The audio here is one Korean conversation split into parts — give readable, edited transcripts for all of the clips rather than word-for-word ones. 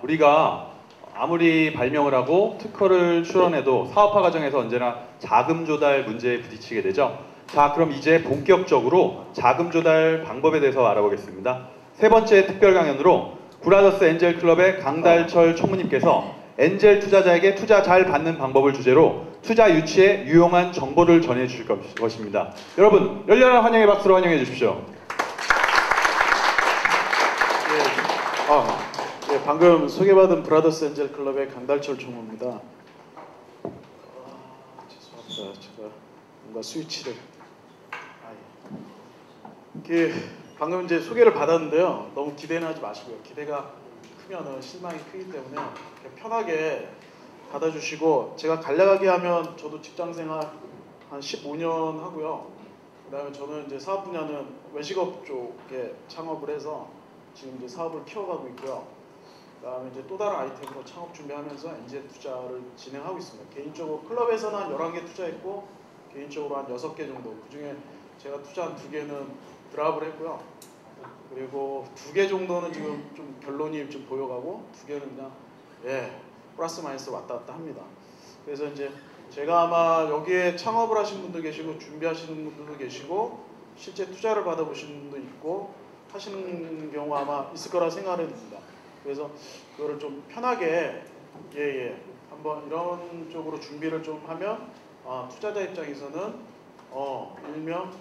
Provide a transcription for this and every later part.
우리가 아무리 발명을 하고 특허를 출원해도 사업화 과정에서 언제나 자금 조달 문제에 부딪히게 되죠. 자, 그럼 이제 본격적으로 자금 조달 방법에 대해서 알아보겠습니다. 세 번째 특별 강연으로 구라더스 엔젤 클럽의 강달철 총무님께서 엔젤 투자자에게 투자 잘 받는 방법을 주제로 투자 유치에 유용한 정보를 전해 주실 것입니다. 여러분, 열렬한 환영의 박수로 환영해 주십시오. 예, 방금 소개받은 브라더스 엔젤 클럽의 강달철 총무입니다. 죄송합니다. 제가 뭔가 스위치를 방금 이제 소개를 받았는데요. 너무 기대는 하지 마시고요. 기대가 크면 실망이 크기 때문에 편하게 받아주시고, 제가 간략하게 하면 저도 직장생활 한 15년 하고요. 그다음에 저는 이제 사업 분야는 외식업 쪽에 창업을 해서 지금 이제 사업을 키워가고 있고요. 그다음에 이제 또 다른 아이템으로 창업 준비하면서 엔젤 투자를 진행하고 있습니다. 개인적으로 클럽에서는 한 11개 투자했고 개인적으로 한 6개 정도, 그중에 제가 투자한 2개는 드랍을 했고요. 그리고 2개 정도는 지금 좀 결론이 좀 보여가고 2개는 그냥 플러스 마이너스 왔다 갔다 합니다. 그래서 이제 제가 아마 여기에 창업을 하신 분도 계시고 준비하시는 분들도 계시고 실제 투자를 받아보신 분도 있고 하시는 경우 아마 있을 거라 생각을 듭니다. 그래서 그거를 좀 편하게 한번 이런 쪽으로 준비를 좀 하면 투자자 입장에서는 일명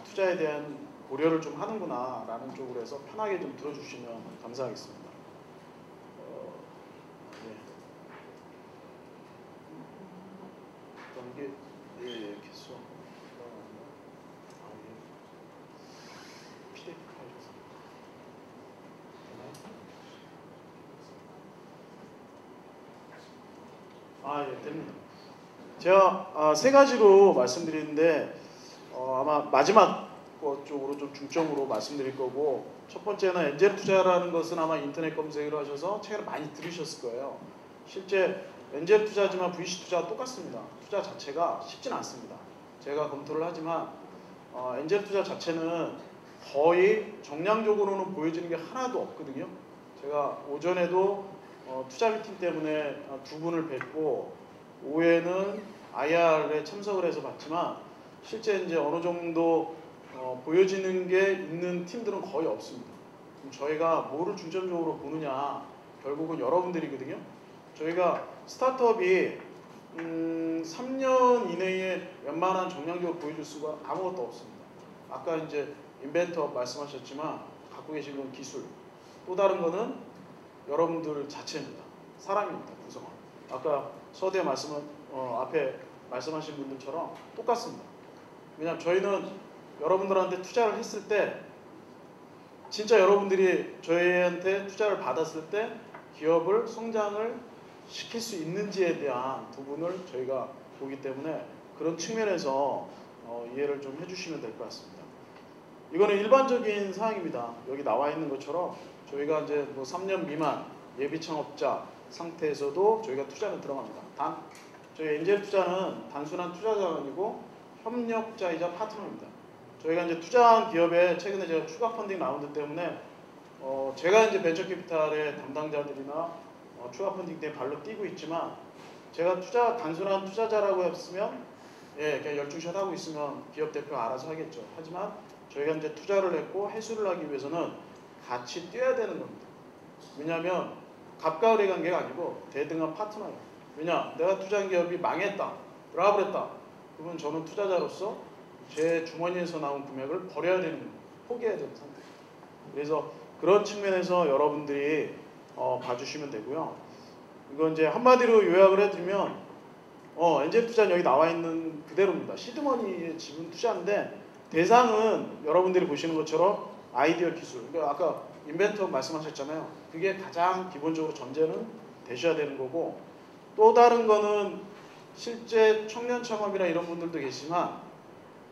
투자에 대한 고려를 좀 하는구나 라는 쪽으로 해서 편하게 좀 들어주시면 감사하겠습니다. 이게 개수 PDF 파일 됩니다. 제가 세 가지로 말씀드리는데 아마 마지막 것 쪽으로 좀 중점으로 말씀드릴 거고, 첫 번째는 엔젤 투자라는 것은 아마 인터넷 검색을 하셔서 최근에 많이 들으셨을 거예요. 실제 엔젤 투자지만 VC 투자가 똑같습니다. 투자 자체가 쉽진 않습니다. 제가 검토를 하지만 엔젤 투자 자체는 거의 정량적으로는 보여지는 게 하나도 없거든요. 제가 오전에도 투자 미팅 때문에 2분을 뵙고 오후에는 IR에 참석을 해서 봤지만 실제 이제 어느 정도 보여지는 게 있는 팀들은 거의 없습니다. 그럼 저희가 뭐를 중점적으로 보느냐, 결국은 여러분들이거든요. 저희가 스타트업이 3년 이내에 웬만한 정량적으로 보여줄 수가 아무것도 없습니다. 아까 이제 인벤터 말씀하셨지만 갖고 계신 건 기술, 또 다른 거는 여러분들 자체입니다. 사람입니다. 구성원. 아까 서대 앞에 말씀하신 분들처럼 똑같습니다. 왜냐하면 저희는 여러분들한테 투자를 했을 때 진짜 여러분들이 저희한테 투자를 받았을 때 기업을 성장을 시킬 수 있는지에 대한 부분을 저희가 보기 때문에 그런 측면에서 이해를 좀 해주시면 될 것 같습니다. 이거는 일반적인 사항입니다. 여기 나와 있는 것처럼 저희가 이제 뭐 3년 미만 예비 창업자 상태에서도 저희가 투자는 들어갑니다. 단 저희 엔젤 투자는 단순한 투자자가 아니고 협력자이자 파트너입니다. 저희가 이제 투자한 기업에 최근에 제가 추가 펀딩 라운드 때문에 제가 이제 벤처 캐피탈의 담당자들이나 추가 펀딩 때문에 발로 뛰고 있지만, 제가 단순한 투자자라고 했으면 그냥 열중샷 하고 있으면 기업 대표가 알아서 하겠죠. 하지만 저희가 이제 투자를 했고 해수를 하기 위해서는 같이 뛰어야 되는 겁니다. 왜냐하면 갑과 을의 관계가 아니고 대등한 파트너예요. 왜냐, 내가 투자한 기업이 망했다, 드랍을 했다, 그러면 저는 투자자로서 제 주머니에서 나온 금액을 버려야 되는 겁니다. 포기해야 되는 상태입니다. 그래서 그런 측면에서 여러분들이 봐주시면 되고요. 이건 이제 한마디로 요약을 해드리면 엔젤 투자는 여기 나와 있는 그대로입니다. 시드머니의 지분 투자인데 대상은 여러분들이 보시는 것처럼 아이디어 기술, 그러니까 아까 인벤터 말씀하셨잖아요. 그게 가장 기본적으로 전제는 되셔야 되는 거고, 또 다른 거는 실제 청년 창업이나 이런 분들도 계시지만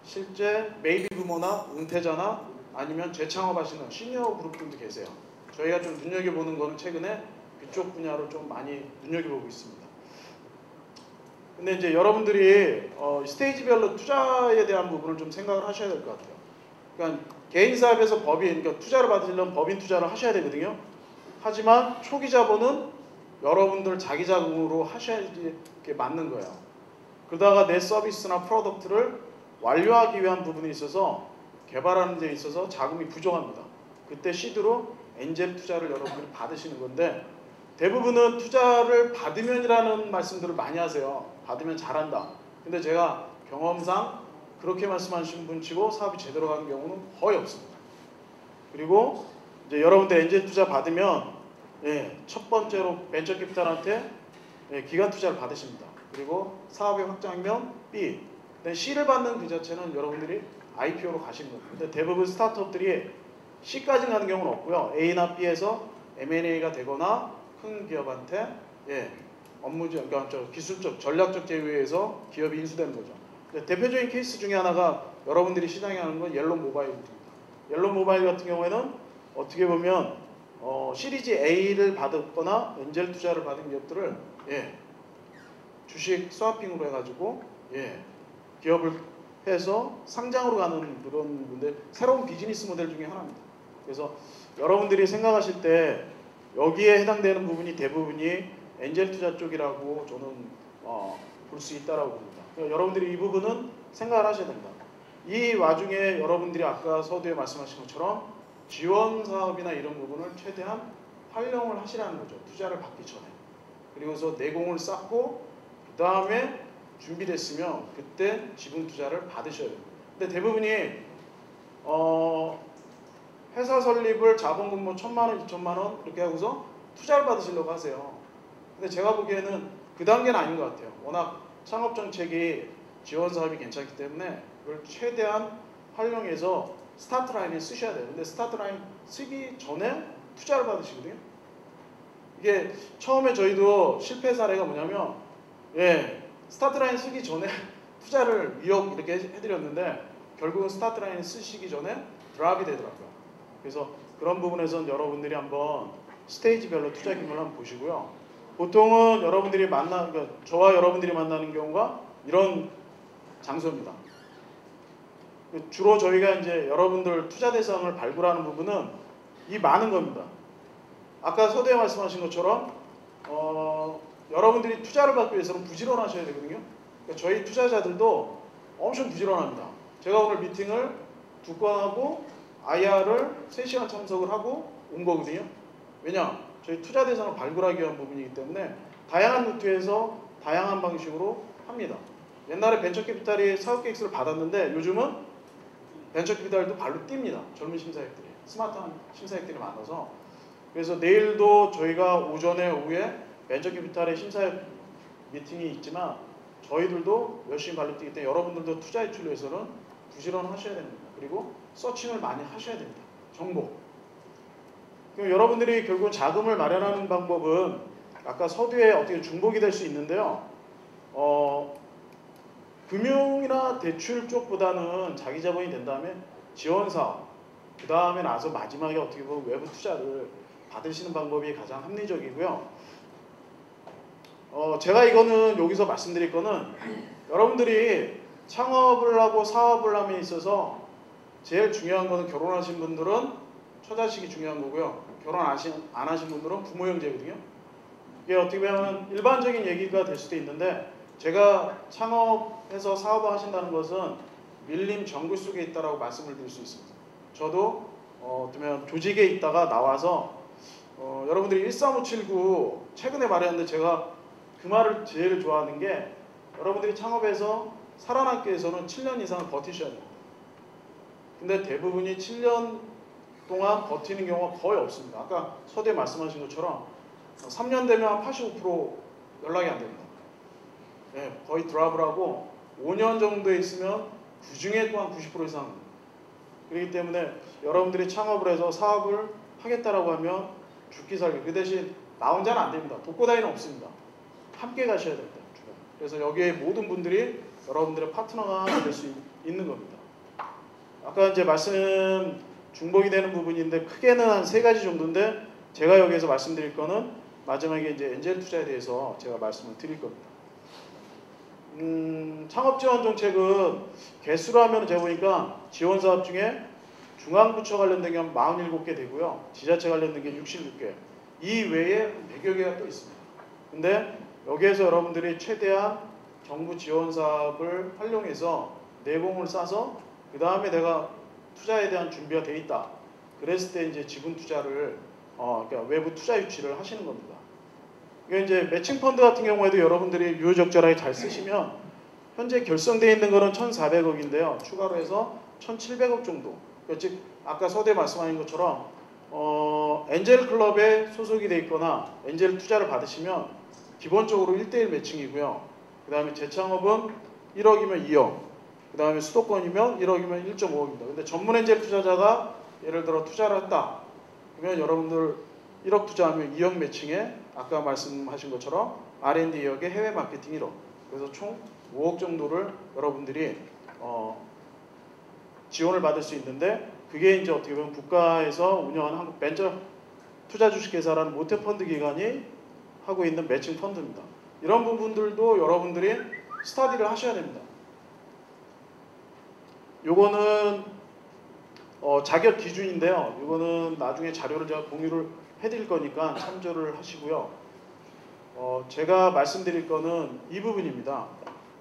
실제 베이비 부모나 은퇴자나 아니면 재창업하시는 시니어 그룹들도 계세요. 저희가 좀 눈여겨보는 거는 최근에 그쪽 분야로 좀 많이 눈여겨보고 있습니다. 근데 이제 여러분들이 스테이지별로 투자에 대한 부분을 좀 생각을 하셔야 될 것 같아요. 그러니까 개인 사업에서 법인, 그러니까 투자를 받으려면 법인 투자를 하셔야 되거든요. 하지만 초기 자본은 여러분들 자기 자금으로 하셔야지 이게 맞는 거예요. 그러다가 내 서비스나 프로덕트를 완료하기 위한 부분이 있어서 개발하는 데 있어서 자금이 부족합니다. 그때 시드로 엔젤 투자를 여러분들이 받으시는 건데, 대부분은 투자를 받으면이라는 말씀들을 많이 하세요. 받으면 잘한다. 근데 제가 경험상 그렇게 말씀하신 분 치고 사업이 제대로 가는 경우는 거의 없습니다. 그리고 이제 여러분들 엔젤 투자 받으면 첫 번째로 벤처 캐피탈한테 기관 투자를 받으십니다. 그리고 사업이 확장하면 B, C를 받는 그 자체는 여러분들이 IPO로 가시는 겁니다. 근데 대부분 스타트업들이 C까지 가는 경우는 없고요. A나 B에서 M&A가 되거나 큰 기업한테 업무적, 그러니까 기술적, 전략적 제휴에서 기업이 인수되는 거죠. 대표적인 케이스 중에 하나가 여러분들이 시장에 하는 건 옐로우 모바일입니다. 옐로우 모바일 같은 경우에는 어떻게 보면 시리즈 A를 받았거나 엔젤 투자를 받은 기업들을 주식 스와핑으로 해가지고 기업을 해서 상장으로 가는 그런 건데, 새로운 비즈니스 모델 중에 하나입니다. 그래서 여러분들이 생각하실 때 여기에 해당되는 부분이 대부분이 엔젤 투자 쪽이라고 저는 볼 수 있다라고 봅니다. 그러니까 여러분들이 이 부분은 생각을 하셔야 됩니다. 이 와중에 여러분들이 아까 서두에 말씀하신 것처럼 지원 사업이나 이런 부분을 최대한 활용을 하시라는 거죠. 투자를 받기 전에. 그리고서 내공을 쌓고 그 다음에 준비됐으면 그때 지분 투자를 받으셔야 됩니다. 근데 대부분이 회사 설립을 자본금 뭐 1,000만 원, 2,000만 원 이렇게 하고서 투자를 받으시려고 하세요. 근데 제가 보기에는 그 단계는 아닌 것 같아요. 워낙 창업 정책이 지원 사업이 괜찮기 때문에 그걸 최대한 활용해서 스타트 라인에 쓰셔야 돼요. 근데 스타트 라인 쓰기 전에 투자를 받으시거든요. 이게 처음에 저희도 실패 사례가 뭐냐면 스타트 라인 쓰기 전에 투자를 2억 이렇게 해드렸는데 결국은 스타트 라인 쓰시기 전에 드랍이 되더라고요. 그래서 그런 부분에서는 여러분들이 한번 스테이지별로 투자 기능을 한번 보시고요. 보통은 여러분들이 그러니까 저와 여러분들이 만나는 경우가 이런 장소입니다. 주로 저희가 이제 여러분들 투자 대상을 발굴하는 부분은 이 많은 겁니다. 아까 서두에 말씀하신 것처럼 여러분들이 투자를 받기 위해서는 부지런하셔야 되거든요. 그러니까 저희 투자자들도 엄청 부지런합니다. 제가 오늘 미팅을 두 건 하고 IR을 3시간 참석을 하고 온 거거든요. 왜냐? 저희 투자 대상을 발굴하기 위한 부분이기 때문에 다양한 루트에서 다양한 방식으로 합니다. 옛날에 벤처 캐피탈이 사업 계획서를 받았는데 요즘은 벤처 캐피탈도 발로 뜁니다. 젊은 심사역들이. 스마트한 심사역들이 많아서. 그래서 내일도 저희가 오전에 오후에 벤처 캐피탈의 심사역 미팅이 있지만 저희들도 열심히 발로 뛰기 때문에 여러분들도 투자 유출을 위해서는 부지런하셔야 됩니다. 그리고 서칭을 많이 하셔야 됩니다. 정보. 그럼 여러분들이 결국 자금을 마련하는 방법은 아까 서두에 어떻게 중복이 될 수 있는데요. 금융이나 대출 쪽보다는 자기 자본이 된 다음에 지원사업, 그 다음에 나서 마지막에 어떻게 보면 외부 투자를 받으시는 방법이 가장 합리적이고요. 제가 이거는 여기서 말씀드릴 거는 여러분들이 창업을 하고 사업을 함에 있어서 제일 중요한 거는 결혼하신 분들은 처자식이 중요한 거고요. 결혼 안 하신 분들은 부모 형제거든요. 이게 어떻게 보면 일반적인 얘기가 될 수도 있는데 제가 창업해서 사업을 하신다는 것은 밀림 정글 속에 있다라고 말씀을 드릴 수 있습니다. 저도 어쩌면 조직에 있다가 나와서 여러분들이 13579 최근에 말했는데 제가 그 말을 제일 좋아하는 게 여러분들이 창업해서 살아남기 위해서는 7년 이상을 버티셔야 됩니다. 근데 대부분이 7년 동안 버티는 경우가 거의 없습니다. 아까 서두에 말씀하신 것처럼 3년 되면 85% 연락이 안 됩니다. 거의 드랍을 하고 5년 정도에 있으면 그 중에 또한 90% 이상. 그렇기 때문에 여러분들이 창업을 해서 사업을 하겠다라고 하면 죽기 살기. 그 대신 나 혼자는 안 됩니다. 독고다이는 없습니다. 함께 가셔야 됩니다. 그래서 여기에 모든 분들이 여러분들의 파트너가 될 수 있는 겁니다. 아까 이제 말씀 중복이 되는 부분인데 크게는 한 3가지 정도인데 제가 여기에서 말씀드릴 거는 마지막에 이제 엔젤 투자에 대해서 제가 말씀을 드릴 겁니다. 창업 지원 정책은 개수로 하면 제가 보니까 지원 사업 중에 중앙부처 관련된 게 한 47개 되고요. 지자체 관련된 게 66개. 이 외에 100여 개가 또 있습니다. 근데 여기에서 여러분들이 최대한 정부 지원 사업을 활용해서 내공을 쌓아서 그 다음에 내가 투자에 대한 준비가 돼 있다. 그랬을 때 이제 지분 투자를 그러니까 외부 투자 유치를 하시는 겁니다. 이게 이제 매칭 펀드 같은 경우에도 여러분들이 유효적절하게 잘 쓰시면 현재 결성되어 있는 거는 1,400억인데요. 추가로 해서 1,700억 정도. 그러니까 즉 아까 서대 말씀하신 것처럼 엔젤 클럽에 소속이 돼 있거나 엔젤 투자를 받으시면 기본적으로 1대1 매칭이고요. 그 다음에 재창업은 1억이면 2억, 그 다음에 수도권이면 1억이면 1.5억입니다. 근데 전문 엔젤 투자자가 예를 들어 투자를 했다. 그러면 여러분들 1억 투자하면 2억 매칭에 아까 말씀하신 것처럼 R&D 2억에 해외 마케팅 1억. 그래서 총 5억 정도를 여러분들이 지원을 받을 수 있는데 그게 이제 어떻게 보면 국가에서 운영하는 한국 벤처 투자 주식회사라는 모태펀드 기관이 하고 있는 매칭 펀드입니다. 이런 부분들도 여러분들이 스터디를 하셔야 됩니다. 요거는 자격 기준인데요. 이거는 나중에 자료를 제가 공유를 해드릴 거니까 참조를 하시고요. 제가 말씀드릴 거는 이 부분입니다.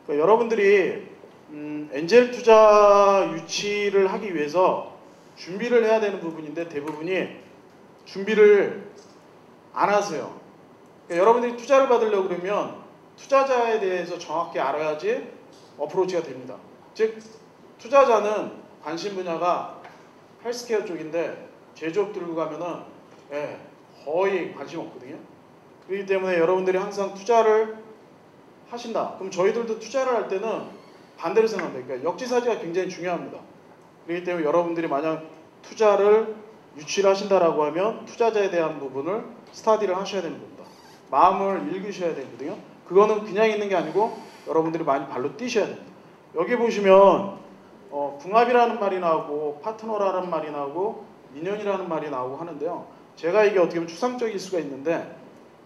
그러니까 여러분들이 엔젤 투자 유치를 하기 위해서 준비를 해야 되는 부분인데 대부분이 준비를 안 하세요. 그러니까 여러분들이 투자를 받으려고 그러면 투자자에 대해서 정확히 알아야지 어프로치가 됩니다. 즉 투자자는 관심 분야가 헬스케어 쪽인데 제조업 들고 가면은 거의 관심 없거든요. 그렇기 때문에 여러분들이 항상 투자를 하신다. 그럼 저희들도 투자를 할 때는 반대로 생각합니다. 그러니까 역지사지가 굉장히 중요합니다. 그렇기 때문에 여러분들이 만약 투자를 유치를 하신다라고 하면 투자자에 대한 부분을 스터디를 하셔야 되는 겁니다. 마음을 읽으셔야 되거든요. 그거는 그냥 있는 게 아니고 여러분들이 많이 발로 뛰셔야 됩니다. 여기 보시면 궁합이라는 말이 나오고 파트너라는 말이 나오고 인연이라는 말이 나오고 하는데요. 제가 이게 어떻게 보면 추상적일 수가 있는데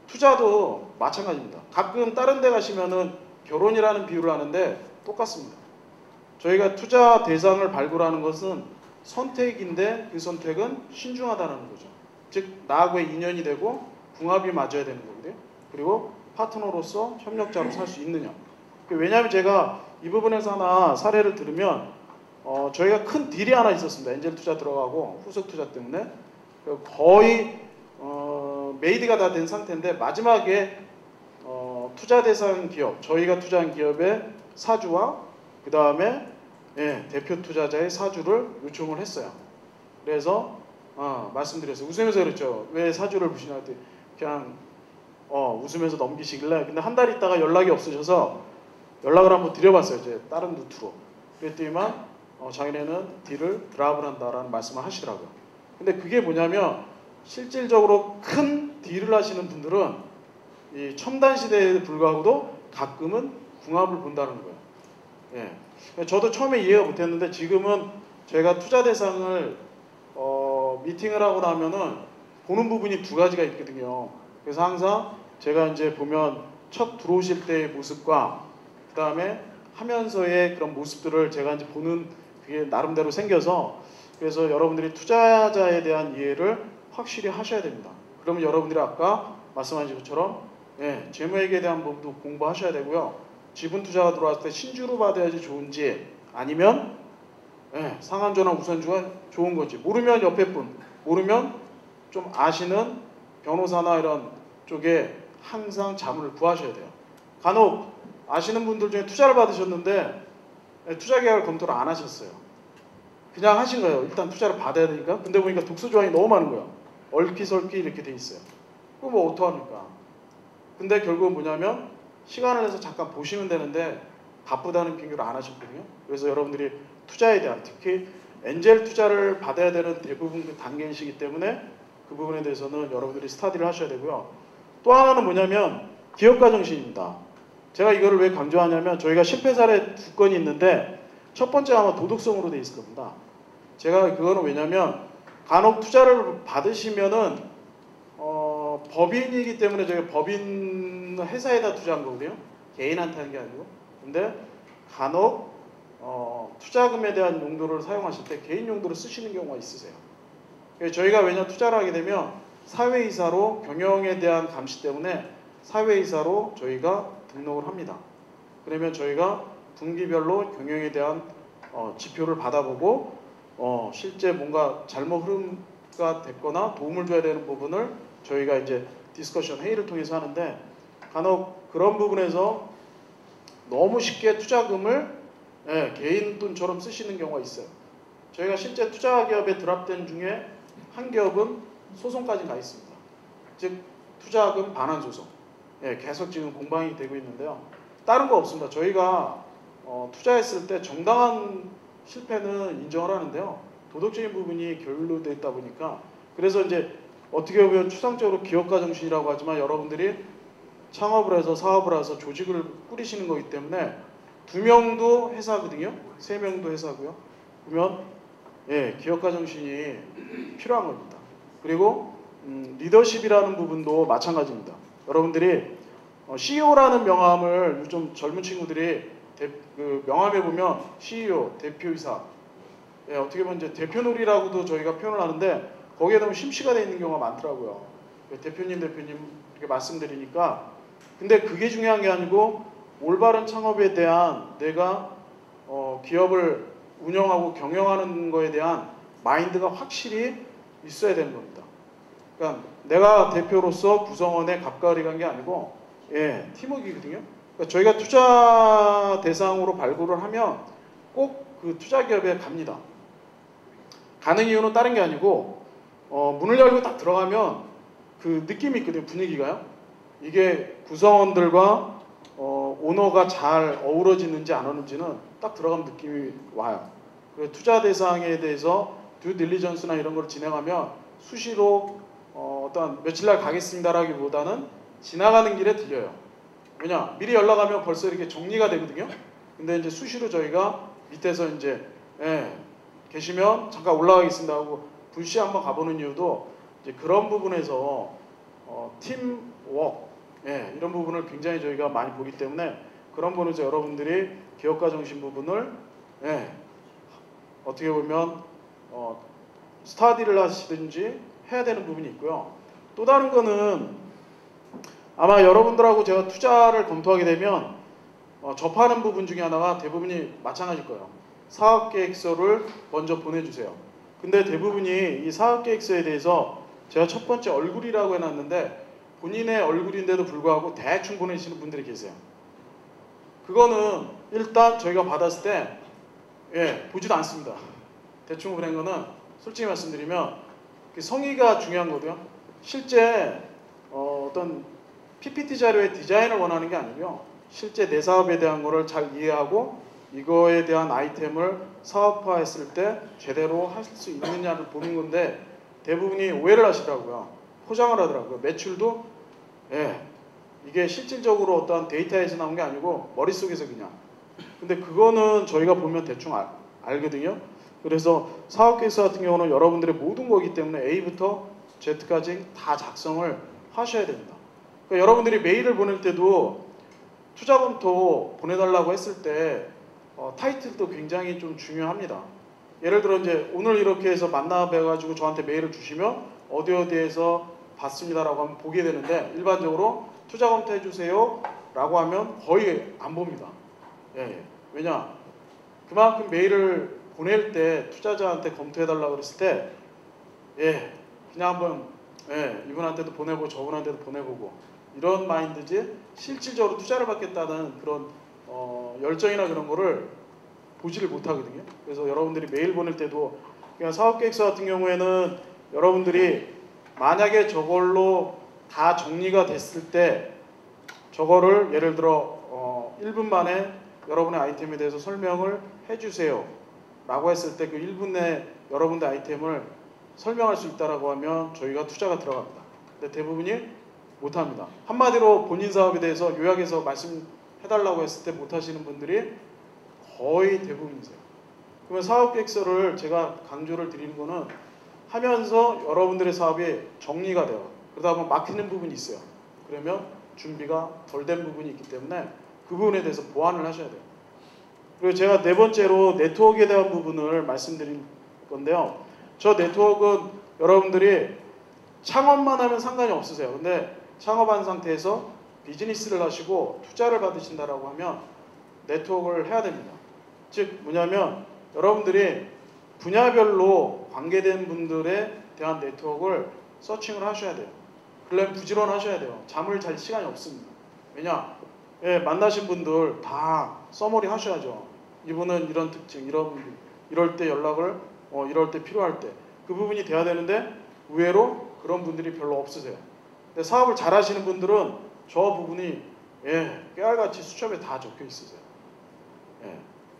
투자도 마찬가지입니다. 가끔 다른 데 가시면은 결혼이라는 비유를 하는데 똑같습니다. 저희가 투자 대상을 발굴하는 것은 선택인데 그 선택은 신중하다는 거죠. 즉 나하고의 인연이 되고 궁합이 맞아야 되는 거거든요. 그리고 파트너로서 협력자로 살 수 있느냐. 왜냐하면 제가 이 부분에서 하나 사례를 들으면 저희가 큰 딜이 하나 있었습니다. 엔젤 투자 들어가고 후속 투자 때문에 거의 메이드가 다 된 상태인데 마지막에 투자 대상 기업, 저희가 투자한 기업의 사주와 그 다음에 대표 투자자의 사주를 요청을 했어요. 그래서 말씀드렸어요. 웃으면서 그랬죠. 왜 사주를 보시나 했더니 그냥 웃으면서 넘기시길래 근데 한 달 있다가 연락이 없으셔서 연락을 한번 드려봤어요. 이제 다른 루트로. 그랬더니만 자기네는 딜을 드랍을 한다라는 말씀을 하시더라고요. 근데 그게 뭐냐면 실질적으로 큰 딜을 하시는 분들은 이 첨단 시대에 불구하고도 가끔은 궁합을 본다는 거예요. 저도 처음에 이해가 못했는데 지금은 제가 투자 대상을 미팅을 하고 나면은 보는 부분이 두 가지가 있거든요. 그래서 항상 제가 이제 보면 첫 들어오실 때의 모습과 그 다음에 하면서의 그런 모습들을 제가 이제 보는 그게 나름대로 생겨서 그래서 여러분들이 투자자에 대한 이해를 확실히 하셔야 됩니다. 그러면 여러분들이 아까 말씀하신 것처럼 재무회계에 대한 부분도 공부하셔야 되고요. 지분 투자가 들어왔을 때 신주로 받아야지 좋은지 아니면 상한조나 우선주가 좋은 건지 모르면 옆에 분 모르면 좀 아시는 변호사나 이런 쪽에 항상 자문을 구하셔야 돼요. 간혹 아시는 분들 중에 투자를 받으셨는데 투자 계약을 검토를 안 하셨어요. 그냥 하신 거예요. 일단 투자를 받아야 되니까. 근데 보니까 독소 조항이 너무 많은 거예요. 얼기설기 이렇게 돼 있어요. 그럼 뭐 어떡합니까? 근데 결국은 뭐냐면 시간을 내서 잠깐 보시면 되는데 바쁘다는 핑계로 안 하셨거든요. 그래서 여러분들이 투자에 대한 특히 엔젤 투자를 받아야 되는 대부분 그 단계이시기 때문에 그 부분에 대해서는 여러분들이 스터디를 하셔야 되고요. 또 하나는 뭐냐면 기업가 정신입니다. 제가 이거를 왜 강조하냐면 저희가 실패 사례 2건이 있는데 첫 번째 아마 도덕성으로 돼 있을 겁니다. 제가 그거는 왜냐면 간혹 투자를 받으시면은 법인이기 때문에 저희가 법인 회사에다 투자한 거거든요. 개인한테 한 게 아니고. 근데 간혹 투자금에 대한 용도를 사용하실 때 개인 용도로 쓰시는 경우가 있으세요. 저희가 왜냐 투자를 하게 되면 사회이사로 경영에 대한 감시 때문에 사회이사로 저희가 등록을 합니다. 그러면 저희가 분기별로 경영에 대한 지표를 받아보고 실제 뭔가 잘못 흐름가 됐거나 도움을 줘야 되는 부분을 저희가 이제 디스커션 회의를 통해서 하는데, 간혹 그런 부분에서 너무 쉽게 투자금을 개인 돈처럼 쓰시는 경우가 있어요. 저희가 실제 투자 기업에 드랍된 중에 한 기업은 소송까지 가 있습니다. 즉 투자금 반환 소송. 계속 지금 공방이 되고 있는데요. 다른 거 없습니다. 저희가 투자했을 때 정당한 실패는 인정을 하는데요. 도덕적인 부분이 결로되어 있다 보니까, 그래서 이제 어떻게 보면 추상적으로 기업가 정신이라고 하지만 여러분들이 창업을 해서 사업을 해서 조직을 꾸리시는 거기 때문에 2명도 회사거든요. 3명도 회사고요. 보면 기업가 정신이 필요한 겁니다. 그리고 리더십이라는 부분도 마찬가지입니다. 여러분들이 CEO라는 명함을 요즘 젊은 친구들이 그 명함에 보면 CEO, 대표이사, 어떻게 보면 이제 대표놀이라고도 저희가 표현을 하는데 거기에 너무 심취가 되어 있는 경우가 많더라고요. 대표님 이렇게 말씀드리니까, 근데 그게 중요한 게 아니고 올바른 창업에 대한 내가 기업을 운영하고 경영하는 거에 대한 마인드가 확실히 있어야 되는 겁니다. 그러니까 내가 대표로서 구성원에 갑가을이 간 게 아니고 팀워크거든요. 그러니까 저희가 투자 대상으로 발굴을 하면 꼭 그 투자 기업에 갑니다. 가는 이유는 다른 게 아니고 문을 열고 딱 들어가면 그 느낌이 있거든요. 분위기가요. 이게 구성원들과 오너가 잘 어우러지는지 안 어우러지는지는 딱 들어가면 느낌이 와요. 그리고 투자 대상에 대해서 듀 딜리전스나 이런 걸 진행하면 수시로 어떤 며칠 날 가겠습니다라기보다는 지나가는 길에 들려요. 왜냐? 미리 연락하면 벌써 이렇게 정리가 되거든요. 근데 이제 수시로 저희가 밑에서 이제 계시면 잠깐 올라가겠습니다 하고 불시 한번 가보는 이유도 이제 그런 부분에서 팀워크 이런 부분을 굉장히 저희가 많이 보기 때문에 그런 부분에서 여러분들이 기업가 정신 부분을 어떻게 보면 스타디를 하시든지 해야 되는 부분이 있고요. 또 다른 거는 아마 여러분들하고 제가 투자를 검토하게 되면 접하는 부분 중에 하나가 대부분이 마찬가지일 거예요. 사업계획서를 먼저 보내주세요. 근데 대부분이 이 사업계획서에 대해서 제가 첫 번째 얼굴이라고 해놨는데 본인의 얼굴인데도 불구하고 대충 보내시는 분들이 계세요. 그거는 일단 저희가 받았을 때 보지도 않습니다. 대충 보낸 거는 솔직히 말씀드리면 성의가 중요한 거고요. 실제 어떤 PPT 자료의 디자인을 원하는 게 아니고요. 실제 내 사업에 대한 거를 잘 이해하고 이거에 대한 아이템을 사업화했을 때 제대로 할 수 있느냐를 보는 건데 대부분이 오해를 하시더라고요. 포장을 하더라고요. 매출도 이게 실질적으로 어떤 데이터에서 나온 게 아니고 머릿속에서 그냥. 근데 그거는 저희가 보면 대충 알거든요. 그래서 사업계획서 같은 경우는 여러분들의 모든 거기 때문에 A부터 Z까지 다 작성을 하셔야 됩니다. 그러니까 여러분들이 메일을 보낼 때도 투자검토 보내달라고 했을 때 타이틀도 굉장히 좀 중요합니다. 예를 들어 이제 오늘 이렇게 해서 만나 뵈가지고 저한테 메일을 주시면 어디에서 봤습니다라고 하면 보게 되는데 일반적으로 투자검토 해주세요 라고 하면 거의 안 봅니다. 왜냐? 그만큼 메일을 보낼 때 투자자한테 검토해달라고 그랬을 때 그냥 한번 이분한테도 보내고 저분한테도 보내보고 이런 마인드지 실질적으로 투자를 받겠다는 그런 열정이나 그런 거를 보지를 못하거든요. 그래서 여러분들이 메일 보낼 때도 그냥 사업계획서 같은 경우에는 여러분들이 만약에 저걸로 다 정리가 됐을 때 저거를 예를 들어 1분 만에 여러분의 아이템에 대해서 설명을 해주세요 라고 했을 때 그 1분 내에 여러분의 아이템을 설명할 수 있다라고 하면 저희가 투자가 들어갑니다. 근데 대부분이 못합니다. 한마디로 본인 사업에 대해서 요약해서 말씀해달라고 했을 때 못하시는 분들이 거의 대부분이세요. 그러면 사업계획서를 제가 강조를 드리는 거는 하면서 여러분들의 사업이 정리가 돼요. 그러다 보면 막히는 부분이 있어요. 그러면 준비가 덜 된 부분이 있기 때문에 그 부분에 대해서 보완을 하셔야 돼요. 그리고 제가 네 번째로 네트워크에 대한 부분을 말씀드릴 건데요. 저 네트워크는 여러분들이 창업만 하면 상관이 없으세요. 근데 창업한 상태에서 비즈니스를 하시고 투자를 받으신다라고 하면 네트워크를 해야 됩니다. 즉 뭐냐면 여러분들이 분야별로 관계된 분들에 대한 네트워크를 서칭을 하셔야 돼요. 그러려면 부지런하셔야 돼요. 잠을 잘 시간이 없습니다. 왜냐? 예, 만나신 분들 다 써머리 하셔야죠. 이분은 이런 특징, 이럴 때 연락을 이럴 때 필요할 때 그 부분이 돼야 되는데 의외로 그런 분들이 별로 없으세요. 근데 사업을 잘 하시는 분들은 저 부분이 깨알같이 수첩에 다 적혀 있으세요. 예.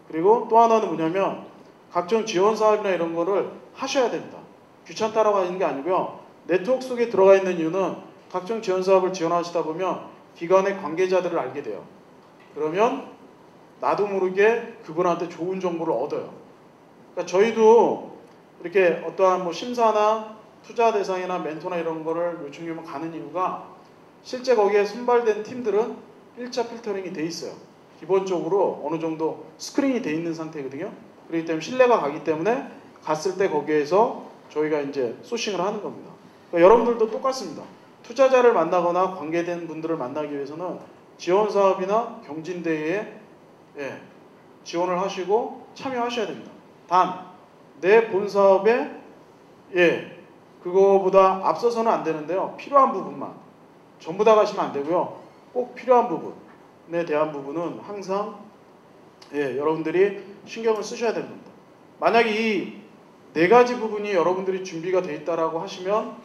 그리고 또 하나는 뭐냐면 각종 지원 사업이나 이런 거를 하셔야 됩니다. 귀찮다라고 하는 게 아니고요. 네트워크 속에 들어가 있는 이유는 각종 지원 사업을 지원하시다 보면 기관의 관계자들을 알게 돼요. 그러면 나도 모르게 그분한테 좋은 정보를 얻어요. 그러니까 저희도 이렇게 어떠한 뭐 심사나 투자 대상이나 멘토나 이런 거를 요청하면 가는 이유가 실제 거기에 선발된 팀들은 1차 필터링이 돼 있어요. 기본적으로 어느 정도 스크린이 돼 있는 상태거든요. 그렇기 때문에 신뢰가 가기 때문에 갔을 때 거기에서 저희가 이제 소싱을 하는 겁니다. 그러니까 여러분들도 똑같습니다. 투자자를 만나거나 관계된 분들을 만나기 위해서는 지원 사업이나 경진대회에 지원을 하시고 참여하셔야 됩니다. 단 내 본 사업에 그거보다 앞서서는 안 되는데요. 필요한 부분만 전부 다 가시면 안 되고요. 꼭 필요한 부분에 대한 부분은 항상 여러분들이 신경을 쓰셔야 됩니다. 만약에 이 네 가지 부분이 여러분들이 준비가 되어 있다라고 하시면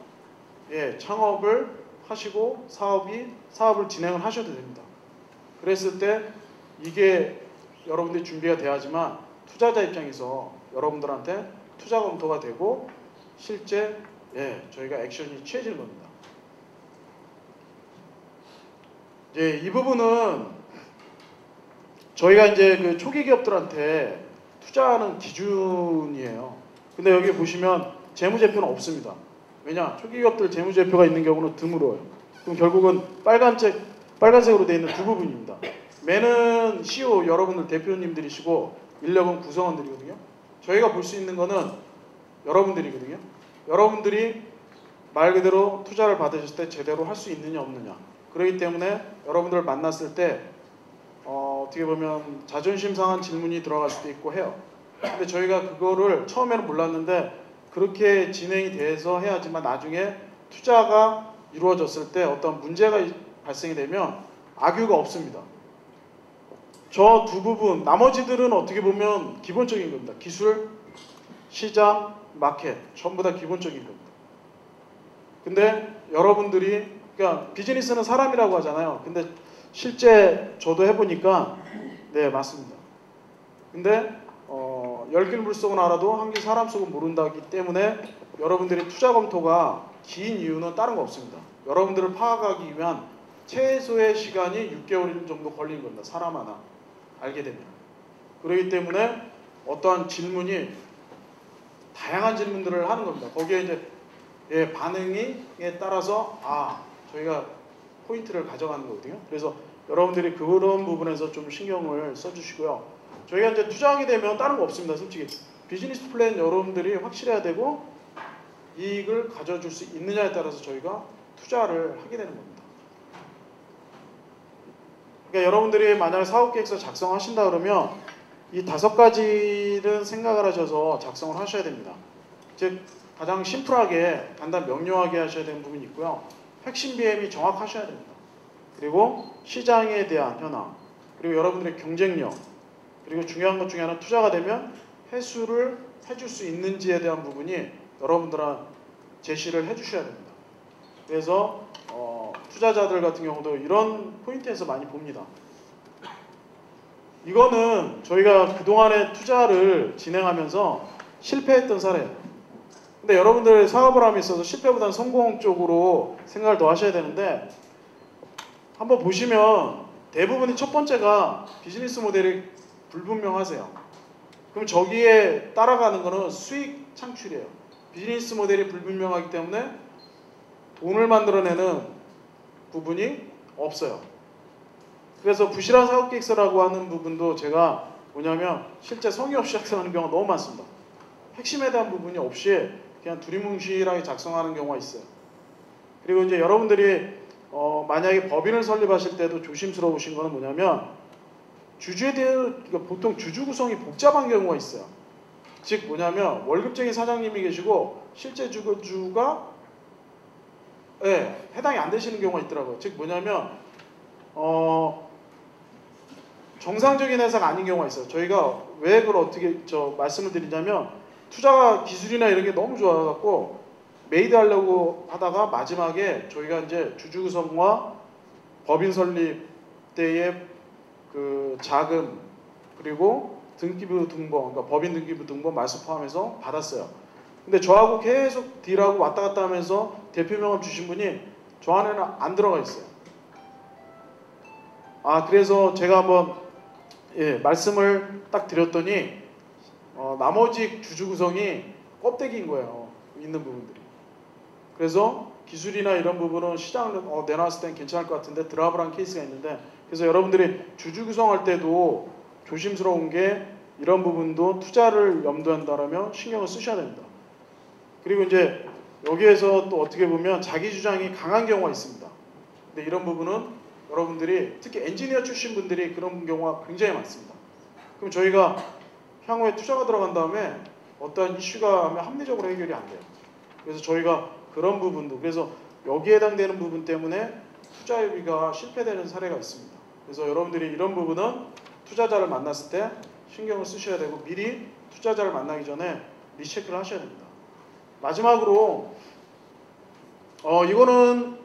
창업을 하시고 사업을 진행을 하셔도 됩니다. 그랬을 때 이게 여러분들이 준비가 돼야지만 투자자 입장에서 여러분들한테 투자 검토가 되고 실제 저희가 액션이 취해지는 겁니다. 이제 이 부분은 저희가 이제 그 초기 기업들한테 투자하는 기준이에요. 근데 여기 보시면 재무제표는 없습니다. 왜냐? 초기 기업들 재무제표가 있는 경우는 드물어요. 그럼 결국은 빨간색으로 되어 있는 두 부분입니다. 매는 CEO 여러분들 대표님들이시고 인력은 구성원들이거든요. 저희가 볼 수 있는 거는 여러분들이거든요. 여러분들이 말 그대로 투자를 받으실 때 제대로 할 수 있느냐 없느냐. 그렇기 때문에 여러분들을 만났을 때 어떻게 보면 자존심 상한 질문이 들어갈 수도 있고 해요. 근데 저희가 그거를 처음에는 몰랐는데 그렇게 진행이 돼서 해야지만 나중에 투자가 이루어졌을 때 어떤 문제가 발생이 되면 악유가 없습니다. 저 두 부분, 나머지들은 어떻게 보면 기본적인 겁니다. 기술, 시장, 마켓 전부 다 기본적인 겁니다. 근데 여러분들이 그러니까 비즈니스는 사람이라고 하잖아요. 근데 실제 저도 해보니까 맞습니다. 근데 열길 물속은 알아도 한길 사람 속은 모른다기 때문에 여러분들이 투자 검토가 긴 이유는 다른 거 없습니다. 여러분들을 파악하기 위한 최소의 시간이 6개월 정도 걸리는 겁니다. 사람 하나 알게 되면. 그렇기 때문에 어떠한 질문이 다양한 질문들을 하는 겁니다. 거기에 이제 반응에 따라서 저희가 포인트를 가져가는 거거든요. 그래서 여러분들이 그런 부분에서 좀 신경을 써주시고요. 저희가 이제 투자하게 되면 다른 거 없습니다. 솔직히 비즈니스 플랜 여러분들이 확실해야 되고 이익을 가져줄 수 있느냐에 따라서 저희가 투자를 하게 되는 겁니다. 그러니까 여러분들이 만약 사업계획서 작성하신다 그러면 이 5가지는 생각을 하셔서 작성을 하셔야 됩니다. 즉 가장 심플하게 간단 명료하게 하셔야 되는 부분이 있고요. 핵심 BM이 정확하셔야 됩니다. 그리고 시장에 대한 현황, 그리고 여러분들의 경쟁력, 그리고 중요한 것 중에 하나 투자가 되면 회수를 해줄 수 있는지에 대한 부분이 여러분들한 제시를 해주셔야 됩니다. 그래서 투자자들 같은 경우도 이런 포인트에서 많이 봅니다. 이거는 저희가 그동안의 투자를 진행하면서 실패했던 사례예요. 근데 여러분들 사업을 함에 있어서 실패보다는 성공 쪽으로 생각을 더 하셔야 되는데 한번 보시면 대부분이 첫 번째가 비즈니스 모델이 불분명하세요. 그럼 저기에 따라가는 거는 수익 창출이에요. 비즈니스 모델이 불분명하기 때문에 돈을 만들어내는 부분이 없어요. 그래서 부실한 사업계획서라고 하는 부분도 제가 뭐냐면 실제 성의 없이 작성하는 경우가 너무 많습니다. 핵심에 대한 부분이 없이 그냥 두리뭉실하게 작성하는 경우가 있어요. 그리고 이제 여러분들이 만약에 법인을 설립하실 때도 조심스러우신 거는 뭐냐면 주주에 대한 그러니까 보통 주주 구성이 복잡한 경우가 있어요. 즉 뭐냐면 월급쟁이 사장님이 계시고 실제 주주가 해당이 안 되시는 경우가 있더라고요. 즉 뭐냐면 정상적인 회사가 아닌 경우가 있어요. 저희가 왜 그걸 어떻게 말씀을 드리냐면 투자 기술이나 이런 게 너무 좋아갖고 메이드 하려고 하다가 마지막에 저희가 이제 주주 구성과 법인 설립 때의 그 자금 그리고 등기부 등본, 그러니까 법인 등기부 등본 말소 포함해서 받았어요. 근데 저하고 계속 딜하고 왔다 갔다 하면서 대표명을 주신 분이 저 안에는 안 들어가 있어요. 그래서 제가 한번 말씀을 딱 드렸더니 나머지 주주 구성이 껍데기인 거예요. 있는 부분들이. 그래서 기술이나 이런 부분은 시장을 내놨을 땐 괜찮을 것 같은데 드라블한 케이스가 있는데, 그래서 여러분들이 주주 구성할 때도 조심스러운 게 이런 부분도 투자를 염두한다라면 신경을 쓰셔야 됩니다. 그리고 이제 여기에서 또 어떻게 보면 자기 주장이 강한 경우가 있습니다. 근데 이런 부분은 여러분들이 특히 엔지니어 출신 분들이 그런 경우가 굉장히 많습니다. 그럼 저희가 향후에 투자가 들어간 다음에 어떠한 이슈가 하면 합리적으로 해결이 안 돼요. 그래서 저희가 그런 부분도, 그래서 여기에 해당되는 부분 때문에 투자협의가 실패되는 사례가 있습니다. 그래서 여러분들이 이런 부분은 투자자를 만났을 때 신경을 쓰셔야 되고 미리 투자자를 만나기 전에 리체크를 하셔야 됩니다. 마지막으로 이거는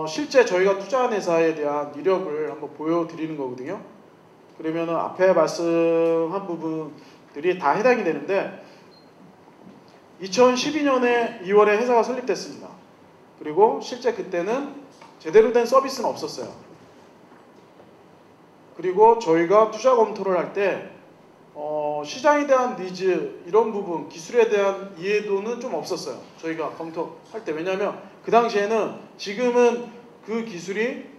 실제 저희가 투자한 회사에 대한 이력을 한번 보여드리는 거거든요. 그러면은 앞에 말씀한 부분들이 다 해당이 되는데 2012년에 2월에 회사가 설립됐습니다. 그리고 실제 그때는 제대로 된 서비스는 없었어요. 그리고 저희가 투자 검토를 할 때 시장에 대한 니즈 이런 부분, 기술에 대한 이해도는 좀 없었어요. 저희가 검토할 때. 왜냐하면 그 당시에는 지금은 그 기술이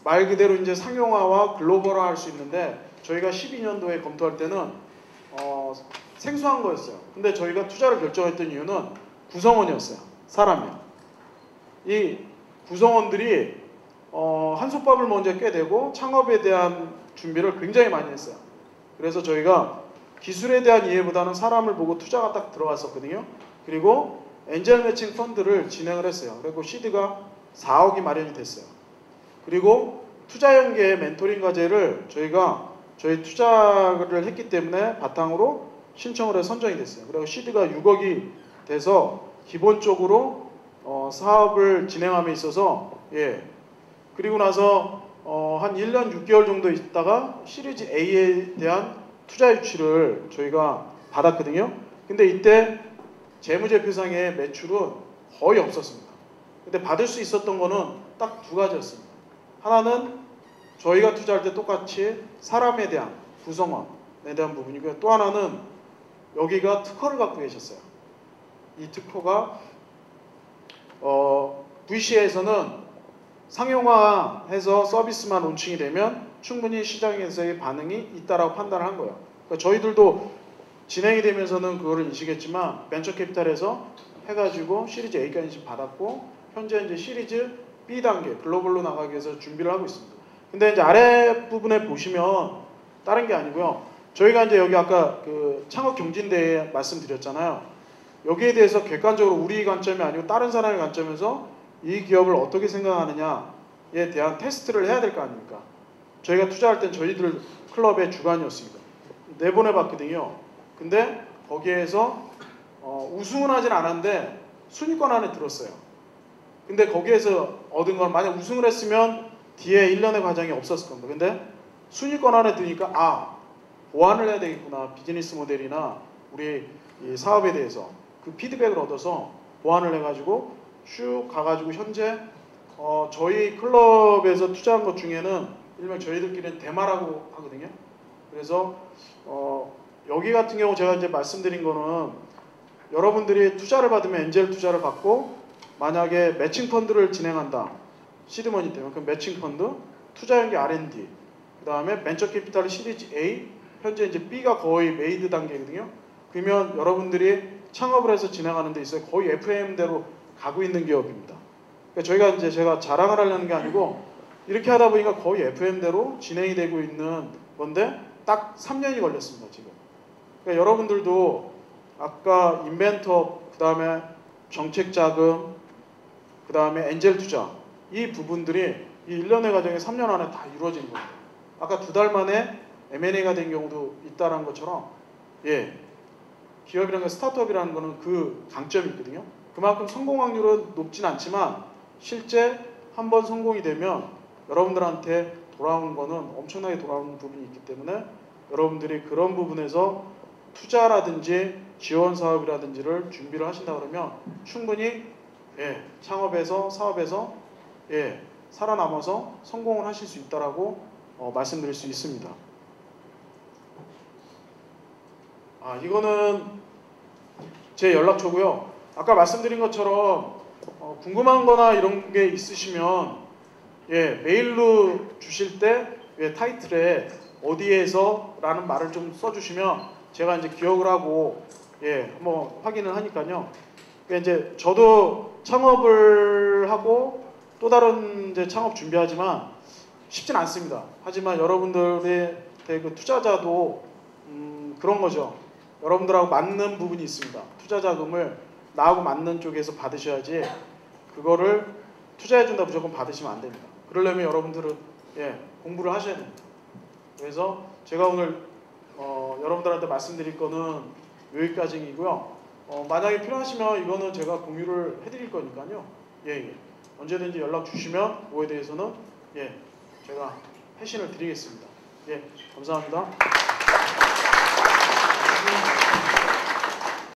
말 그대로 이제 상용화와 글로벌화 할 수 있는데 저희가 12년도에 검토할 때는 생소한 거였어요. 근데 저희가 투자를 결정했던 이유는 구성원이었어요. 사람이요. 이 구성원들이 한솥밥을 먼저 꿰대고 창업에 대한 준비를 굉장히 많이 했어요. 그래서 저희가 기술에 대한 이해보다는 사람을 보고 투자가 딱 들어갔었거든요. 그리고 엔젤 매칭 펀드를 진행을 했어요. 그리고 시드가 4억이 마련이 됐어요. 그리고 투자 연계 멘토링 과제를 저희가 저희 투자를 했기 때문에 바탕으로 신청을 해서 선정이 됐어요. 그리고 시드가 6억이 돼서 기본적으로 사업을 진행함에 있어서 그리고 나서 한 1년 6개월 정도 있다가 시리즈 A에 대한 투자 유치를 저희가 받았거든요. 근데 이때 재무제표상의 매출은 거의 없었습니다. 근데 받을 수 있었던 거는 딱 두 가지였습니다. 하나는 저희가 투자할 때 똑같이 사람에 대한 구성원에 대한 부분이고요. 또 하나는 여기가 특허를 갖고 계셨어요. 이 특허가 VC에서는 상용화해서 서비스만 론칭이 되면 충분히 시장에서의 반응이 있다라고 판단을 한 거예요. 그러니까 저희들도 진행이 되면서는 그거를 인식했지만 벤처 캐피탈에서 해가지고 시리즈 A까지 받았고 현재 이제 시리즈 B 단계 글로벌로 나가기 위해서 준비를 하고 있습니다. 근데 이제 아래 부분에 보시면 다른 게 아니고요. 저희가 이제 여기 아까 그 창업 경진대회 말씀드렸잖아요. 여기에 대해서 객관적으로 우리 관점이 아니고 다른 사람의 관점에서 이 기업을 어떻게 생각하느냐에 대한 테스트를 해야 될 거 아닙니까? 저희가 투자할 땐 저희들 클럽의 주관이었습니다. 내보내봤거든요. 근데 거기에서 우승은 하진 않았는데 순위권 안에 들었어요. 근데 거기에서 얻은 건 만약 우승을 했으면 뒤에 1년의 과정이 없었을 겁니다. 근데 순위권 안에 드니까 보완을 해야 되겠구나. 비즈니스 모델이나 우리 이 사업에 대해서 그 피드백을 얻어서 보완을 해가지고 쭉 가가지고 현재 저희 클럽에서 투자한 것 중에는 일명 저희들끼리는 대마라고 하거든요. 그래서 여기 같은 경우 제가 이제 말씀드린 거는 여러분들이 투자를 받으면 엔젤 투자를 받고 만약에 매칭 펀드를 진행한다. 시드머니 때문에 그 매칭 펀드, 투자 연계 R&D, 그 다음에 벤처 캐피탈 시리즈 A, 현재 이제 B가 거의 메이드 단계거든요. 그러면 여러분들이 창업을 해서 진행하는 데 있어서 거의 FAM대로 가고 있는 기업입니다. 그러니까 저희가 이제 제가 자랑을 하려는 게 아니고 이렇게 하다 보니까 거의 FM대로 진행이 되고 있는 건데 딱 3년이 걸렸습니다 지금. 그러니까 여러분들도 아까 인벤터, 그 다음에 정책 자금, 그 다음에 엔젤 투자 이 부분들이 이 1년의 과정에 3년 안에 다 이루어진 겁니다. 아까 2달 만에 M&A가 된 경우도 있다는 것처럼 예, 기업이라는 게 스타트업이라는 거는 그 강점이 있거든요. 그만큼 성공 확률은 높진 않지만 실제 한번 성공이 되면 여러분들한테 돌아오는 거는 엄청나게 돌아오는 부분이 있기 때문에 여러분들이 그런 부분에서 투자라든지 지원 사업이라든지를 준비를 하신다 그러면 충분히 예, 창업에서 사업에서 예, 살아남아서 성공을 하실 수 있다라고 말씀드릴 수 있습니다. 이거는 제 연락처고요. 아까 말씀드린 것처럼 궁금한 거나 이런 게 있으시면 예, 메일로 주실 때 예, 타이틀에 어디에서 라는 말을 좀 써주시면 제가 이제 기억을 하고 예, 한번 확인을 하니까요. 그러니까 이제 저도 창업을 하고 또 다른 이제 창업 준비하지만 쉽진 않습니다. 하지만 여러분들의 그 투자자도 그런 거죠. 여러분들하고 맞는 부분이 있습니다. 투자 자금을 나하고 맞는 쪽에서 받으셔야지 그거를 투자해준다 무조건 받으시면 안 됩니다. 그러려면 여러분들은 예, 공부를 하셔야 됩니다. 그래서 제가 오늘 여러분들한테 말씀드릴 거는 여기까지이고요. 만약에 필요하시면 이거는 제가 공유를 해드릴 거니까요. 예. 언제든지 연락 주시면 그거에 대해서는 예, 제가 회신을 드리겠습니다. 예, 감사합니다.